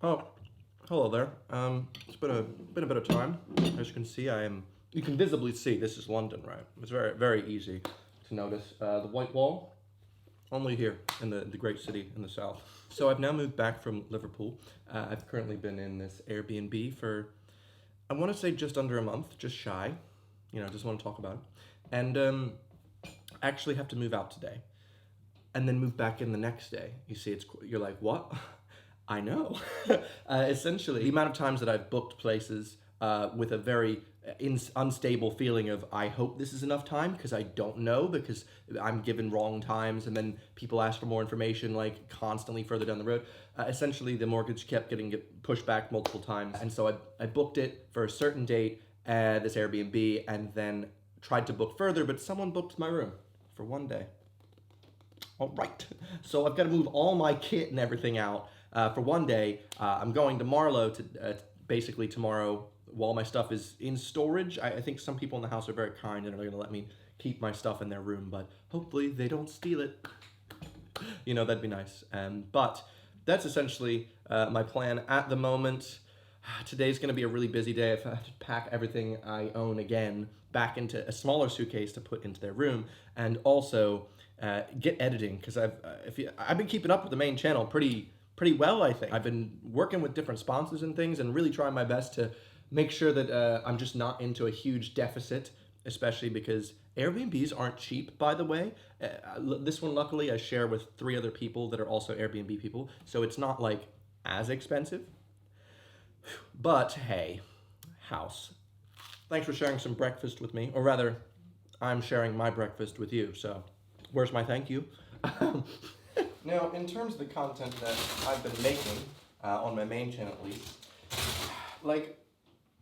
Oh, hello there. It's been a bit of time. As you can see, I am. You can visibly see this is London, right? It's very easy to notice the White Wall. Only here in the great city in the south. So I've now moved back from Liverpool. I've currently been in this Airbnb for I want to say just under a month, just shy. Just want to talk about it, and actually have to move out today and then move back in the next day. You see, you're like, what? I know. Essentially, the amount of times that I've booked places with a very unstable feeling of I hope this is enough time because I don't know because I'm given wrong times and then people ask for more information like constantly further down the road. Essentially, the mortgage kept getting pushed back multiple times, and so I booked it for a certain date, this Airbnb, and then tried to book further, but someone booked my room for one day. All right, so I've got to move all my kit and everything out for one day. I'm going to Marlow to basically tomorrow while my stuff is in storage. I think some people in the house are very kind and are going to let me keep my stuff in their room, but hopefully they don't steal it. That'd be nice. But that's essentially my plan at the moment. Today's going to be a really busy day. I've had to pack everything I own again back into a smaller suitcase to put into their room, and also get editing because I've been keeping up with the main channel pretty well. I think I've been working with different sponsors and things, and really trying my best to make sure that I'm just not into a huge deficit, especially because Airbnbs aren't cheap, by the way. This one, luckily, I share with 3 other people that are also Airbnb people, so it's not like as expensive. But hey, house. Thanks for sharing some breakfast with me, or rather, I'm sharing my breakfast with you, so where's my thank you? Now, in terms of the content that I've been making, on my main channel at least, like,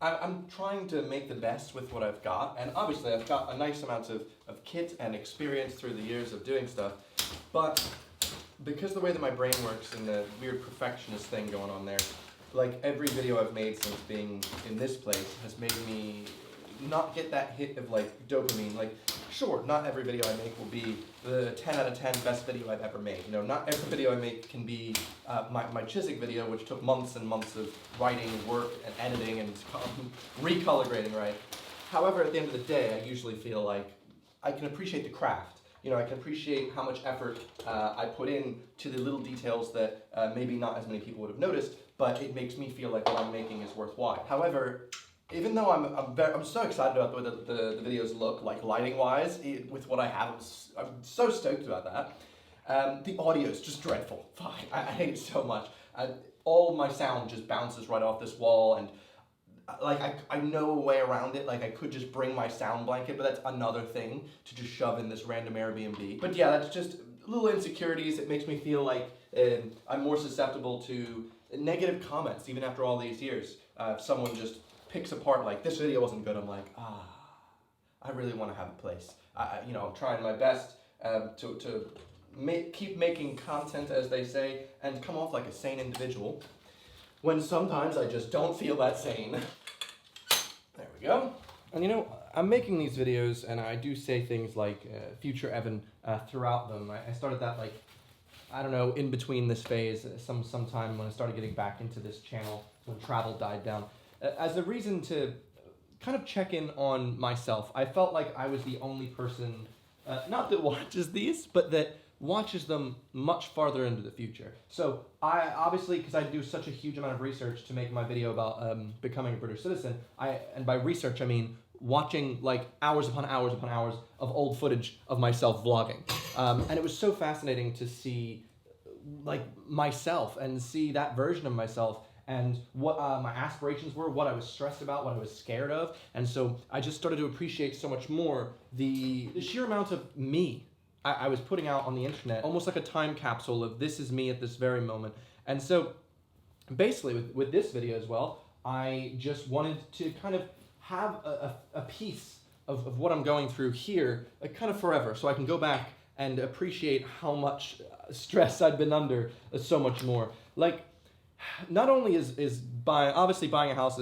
I'm trying to make the best with what I've got, and obviously I've got a nice amount of kit and experience through the years of doing stuff, but because the way that my brain works and the weird perfectionist thing going on there, like every video I've made since being in this place has made me not get that hit of like dopamine. Like, sure, not every video I make will be the 10 out of 10 best video I've ever made. Not every video I make can be my Chiswick video, which took months and months of writing, work, and editing, and recolor grading, right? However, at the end of the day, I usually feel like I can appreciate the craft. I can appreciate how much effort I put in to the little details that maybe not as many people would have noticed, but it makes me feel like what I'm making is worthwhile. However, even though I'm so excited about the way the videos look, like lighting-wise, with what I have, I'm so stoked about that. The audio is just dreadful. Fuck, I hate it so much. All my sound just bounces right off this wall, and like I know a way around it. Like I could just bring my sound blanket, but that's another thing to just shove in this random Airbnb. But yeah, that's just little insecurities. It makes me feel like I'm more susceptible to negative comments even after all these years. If someone just picks apart like this video wasn't good, I'm like, I really want to have a place. I'm trying my best to keep making content, as they say, and come off like a sane individual, when sometimes I just don't feel that sane. There we go. And I'm making these videos, and I do say things like future Evan throughout them. I started that like, I don't know, in between this phase, sometime when I started getting back into this channel, when travel died down, as a reason to kind of check in on myself. I felt like I was the only person, not that watches these, but that watches them much farther into the future. So I obviously, because I do such a huge amount of research to make my video about becoming a British citizen, and by research I mean watching like hours upon hours upon hours of old footage of myself vlogging. And it was so fascinating to see like myself and see that version of myself and what my aspirations were, what I was stressed about, what I was scared of. And so I just started to appreciate so much more the sheer amount of me I was putting out on the internet, almost like a time capsule of this is me at this very moment. And so basically with this video as well, I just wanted to kind of have a piece of what I'm going through here, like kind of forever, so I can go back and appreciate how much stress I'd been under so much more. Like, not only is obviously buying a house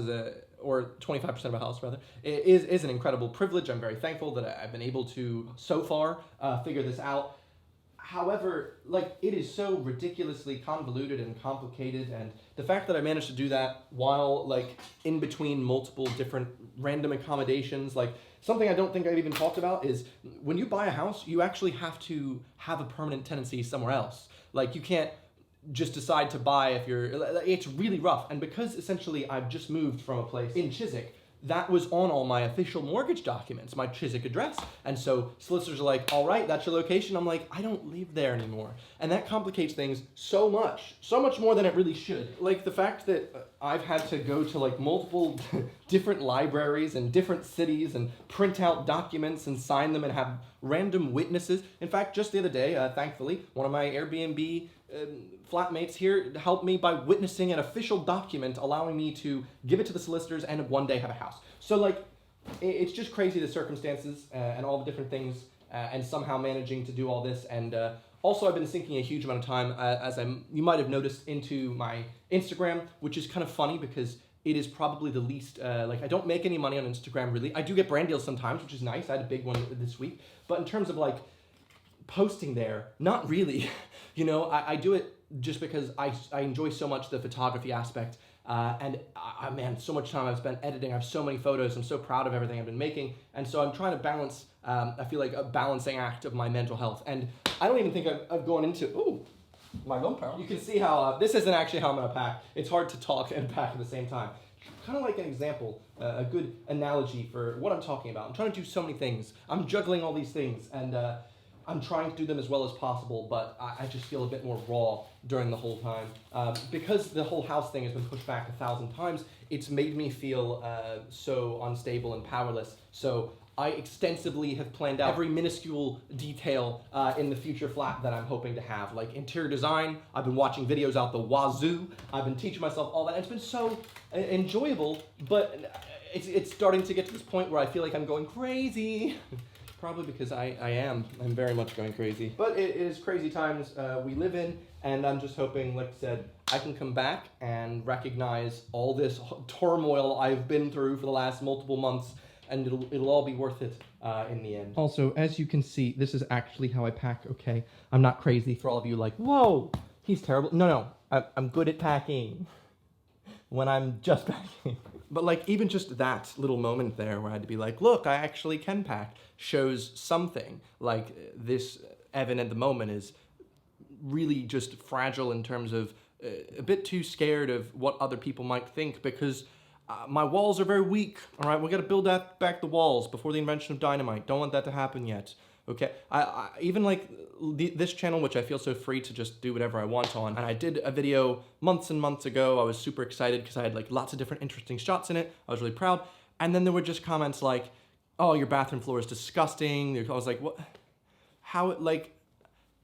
or 25% of a house rather, is an incredible privilege. I'm very thankful that I've been able to, so far, figure this out. However, like, it is so ridiculously convoluted and complicated, and the fact that I managed to do that while, like, in between multiple different random accommodations, like, something I don't think I've even talked about is when you buy a house, you actually have to have a permanent tenancy somewhere else. Like, you can't just decide to buy if you're, it's really rough. And because essentially I've just moved from a place in Chiswick, that was on all my official mortgage documents, my Chiswick address. And so solicitors are like, all right, that's your location. I'm like, I don't live there anymore. And that complicates things so much more than it really should. Like the fact that I've had to go to like multiple different libraries in different cities and print out documents and sign them and have random witnesses. In fact, just the other day, thankfully, one of my Airbnb flatmates here helped me by witnessing an official document allowing me to give it to the solicitors and one day have a house. So like, it's just crazy the circumstances and all the different things and somehow managing to do all this. And also I've been sinking a huge amount of time, as you might have noticed, into my Instagram, which is kind of funny because it is probably the least, like I don't make any money on Instagram really. I do get brand deals sometimes, which is nice. I had a big one this week. But in terms of like posting there, not really. You know, I do it just because I enjoy so much the photography aspect. And man, so much time I've spent editing. I have so many photos. I'm so proud of everything I've been making. And so I'm trying to balance, I feel like a balancing act of my mental health. And I don't even think I've gone into, ooh, my gunpowder. You can see how, this isn't actually how I'm gonna pack. It's hard to talk and pack at the same time. Kind of like an example, a good analogy for what I'm talking about. I'm trying to do so many things. I'm juggling all these things and I'm trying to do them as well as possible, but I just feel a bit more raw during the whole time. Because the whole house thing has been pushed back 1,000 times, it's made me feel so unstable and powerless. So I extensively have planned out every minuscule detail in the future flat that I'm hoping to have. Like interior design, I've been watching videos out the wazoo, I've been teaching myself all that. It's been so enjoyable, but it's starting to get to this point where I feel like I'm going crazy. Probably because I'm very much going crazy. But it is crazy times we live in, and I'm just hoping, like I said, I can come back and recognize all this turmoil I've been through for the last multiple months, and it'll all be worth it in the end. Also, as you can see, this is actually how I pack, okay? I'm not crazy for all of you like, whoa, he's terrible. No, I'm good at packing when I'm just packing. But like even just that little moment there where I had to be like, look, I actually can pack, shows something. Like this Evan at the moment is really just fragile in terms of a bit too scared of what other people might think because my walls are very weak. All right, we got to build back the walls before the invention of dynamite. Don't want that to happen yet. Okay, I even like this channel, which I feel so free to just do whatever I want on. And I did a video months and months ago. I was super excited because I had like lots of different interesting shots in it. I was really proud. And then there were just comments like, oh, your bathroom floor is disgusting. I was like, what? How it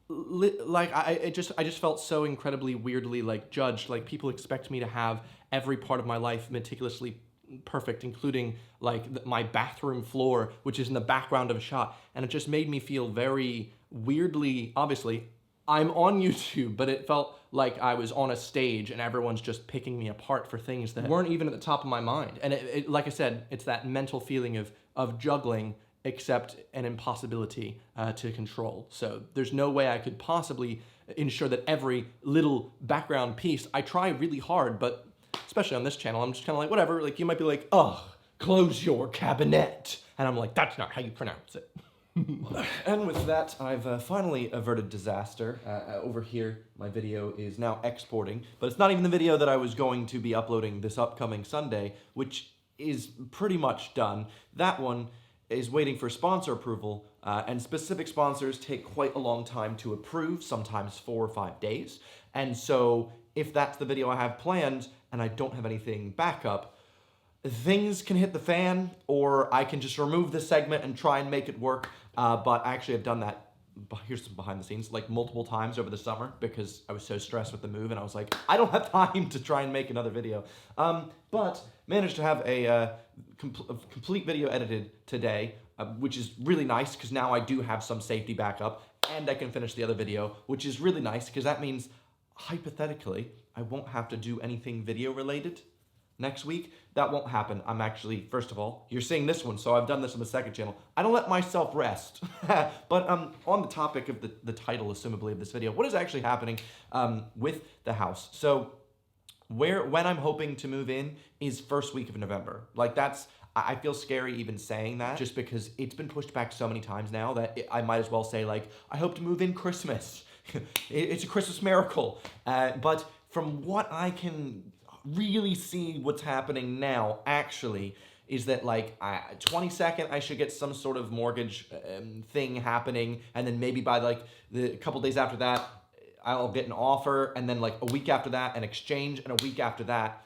I just felt so incredibly weirdly like judged. Like people expect me to have every part of my life meticulously perfect, including like my bathroom floor, which is in the background of a shot. And it just made me feel very weirdly, obviously, I'm on YouTube, but it felt like I was on a stage and everyone's just picking me apart for things that weren't even at the top of my mind. And it like I said, it's that mental feeling of juggling, except an impossibility to control. So there's no way I could possibly ensure that every little background piece, I try really hard, but especially on this channel, I'm just kind of like, whatever, like you might be like, oh, close your cabinet. And I'm like, that's not how you pronounce it. And with that, I've finally averted disaster. Over here, my video is now exporting, but it's not even the video that I was going to be uploading this upcoming Sunday, which is pretty much done. That one is waiting for sponsor approval, and specific sponsors take quite a long time to approve, sometimes 4 or 5 days. And so if that's the video I have planned and I don't have anything backup, things can hit the fan, or I can just remove this segment and try and make it work. But I actually have done that, here's some behind the scenes, like multiple times over the summer because I was so stressed with the move and I was like, I don't have time to try and make another video. But managed to have a complete video edited today, which is really nice because now I do have some safety backup and I can finish the other video, which is really nice because that means hypothetically I won't have to do anything video related next week. That won't happen. I'm actually, first of all, you're seeing this one, so I've done this on the second channel. I don't let myself rest. But on the topic of the title, assumably, of this video, what is actually happening with the house? So when I'm hoping to move in is first week of November. Like I feel scary even saying that, just because it's been pushed back so many times now that I might as well say, like, I hope to move in Christmas. It's a Christmas miracle. But from what I can really see what's happening now, actually, is that, like, 22nd, I should get some sort of mortgage thing happening, and then maybe by, like, the couple days after that, I'll get an offer, and then, like, a week after that, an exchange, and a week after that,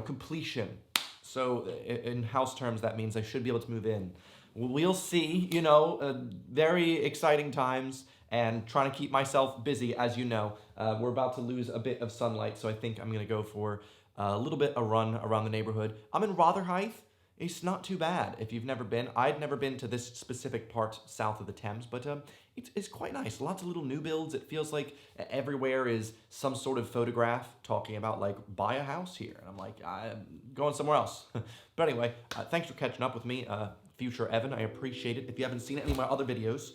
completion. So in house terms, that means I should be able to move in. We'll see, very exciting times, and trying to keep myself busy, as you know. We're about to lose a bit of sunlight, so I think I'm going to go for a little bit a run around the neighborhood. I'm in Rotherhithe. It's not too bad if you've never been. I'd never been to this specific part south of the Thames, but it's quite nice. Lots of little new builds. It feels like everywhere is some sort of photograph talking about, like, buy a house here. And I'm like, I'm going somewhere else. But anyway, thanks for catching up with me, future Evan. I appreciate it. If you haven't seen any of my other videos,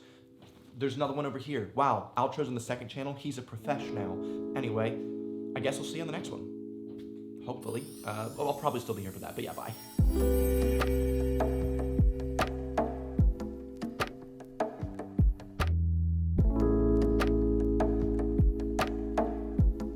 there's another one over here. Wow, outro's on the second channel. He's a professional. Anyway, I guess I'll see you on the next one. Hopefully. Well, I'll probably still be here for that, but yeah, bye.